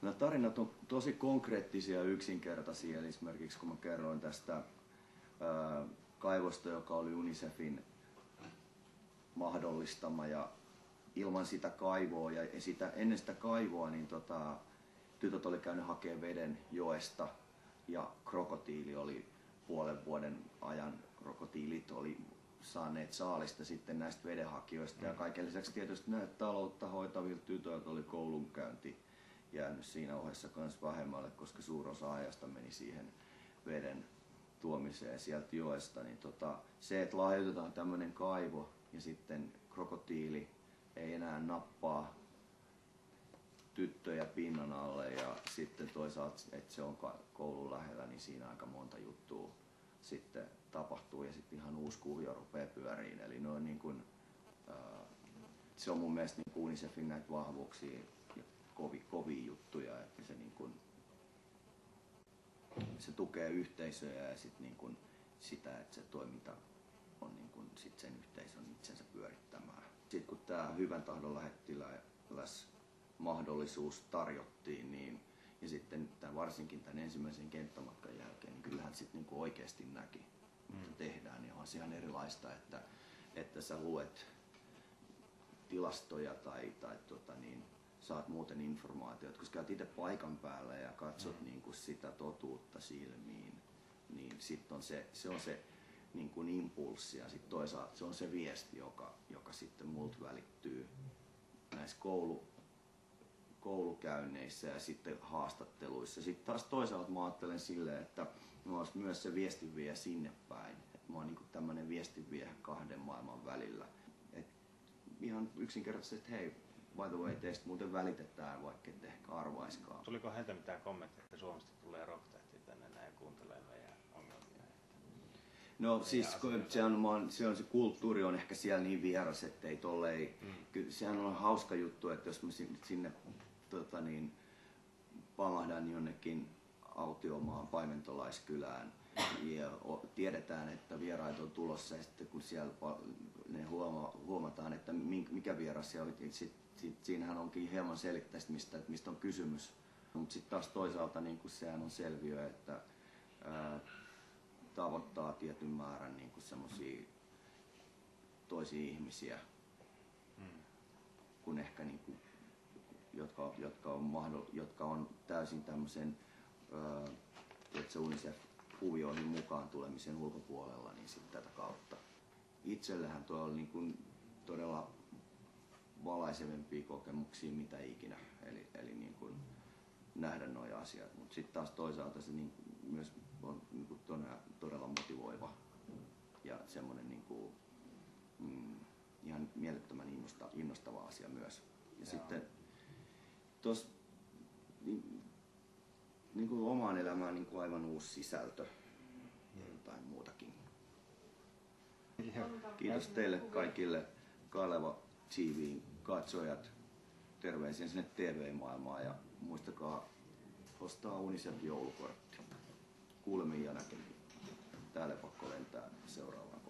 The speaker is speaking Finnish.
No, tarinat on tosi konkreettisia ja yksinkertaisia. Eli esimerkiksi kun mä kerroin tästä kaivosta, joka oli UNICEFin mahdollistama, ja ilman sitä kaivoa ja ennen sitä kaivoa niin tytöt oli käynyt hakemaan veden joesta ja krokotiili oli puolen vuoden ajan, krokotiilit oli saaneet saalista sitten näistä vedenhakijoista, ja kaiken lisäksi tietysti näitä taloutta hoitavilla tytöiltä oli koulunkäynti jäänyt siinä ohessa myös vähemmälle, koska suurin osa ajasta meni siihen veden tuomiseen sieltä joesta. Niin se, että lahjoitetaan tämmöinen kaivo ja sitten krokotiili ei enää nappaa tyttöjä pinnan alle, ja sitten toisaalta, että se on koulun lähellä, niin siinä aika monta juttua sitten tapahtuu ja sitten ihan uusi kuvio rupeaa pyöriin. Eli niin kun, se on mun mielestä niin UNICEFin näitä vahvuuksia ja kovia juttuja, että se, niin kun, se tukee yhteisöjä ja sit niin kun sitä, että se toiminta on niin kun sit sen yhteisön itsensä pyörittämään. Sitten kun tämä hyvän tahdon lähettiläs mahdollisuus tarjottiin, niin, ja sitten varsinkin tämän ensimmäisen kenttämatkan jälkeen, niin kyllähän sitten niin oikeasti näki, mitä tehdään, niin on se ihan erilaista, että sä luet tilastoja tai saat muuten informaatiota, koska käyt itse paikan päällä ja katsot niin kuin sitä totuutta silmiin, niin sitten se on se niin kuin impulssi, ja sitten toisaalta se on se viesti, joka sitten multa välittyy näissä koulukäynneissä ja sitten haastatteluissa. Sitten taas toisaalta mä ajattelen silleen, että mä oon myös se viestinviejä sinne päin. Että mä oon niin tämmönen viestinviejä kahden maailman välillä. Et ihan yksinkertaisesti, että hei, by the way, teistä muuten välitetään, vaikka ette ehkä arvaiskaan. Tuliko heiltä mitään kommentteja, että Suomesta tulee rocktähti tänne näin ja kuuntelee meidän ongelmia? No siis se kulttuuri on ehkä siellä niin vieras, ettei tollei. Kyllä sehän on hauska juttu, että jos mä sinne pamahdan jonnekin autiomaan paimentolaiskylään ja tiedetään, että vieraita on tulossa, ja sitten kun siellä ne huomataan, että mikä vieras se oli, siinähän onkin hieman selittäistä, mistä on kysymys. Mutta sitten taas toisaalta niin sehän on selviö, että tavoittaa tietyn määrän niin semmoisia toisia ihmisiä, kun ehkä niin kuin, jotka on täysin tämmöisen UNICEF-kuvioihin mukaan tulemisen ulkopuolella, niin sitten tätä kautta. Itsellähän tuo oli niin kuin todella valaisevempia kokemuksia mitä ikinä, eli niin kuin nähdä nuo asiat, mutta sitten taas toisaalta se niin myös on niin kuin todella motivoiva ja semmoinen niin kuin, ihan mielettömän innostava asia myös. Ja sitten tuossa niin kuin omaan elämään niin kuin aivan uusi sisältö ja jotain muutakin. Kiitos teille kaikille Kaleva TV:n katsojat. Terveisiä sinne TV-maailmaan ja muistakaa ostaa UNICEF joulukortti. Kuulemiin ja näkemiin. Täällä pakko lentää seuraavaan.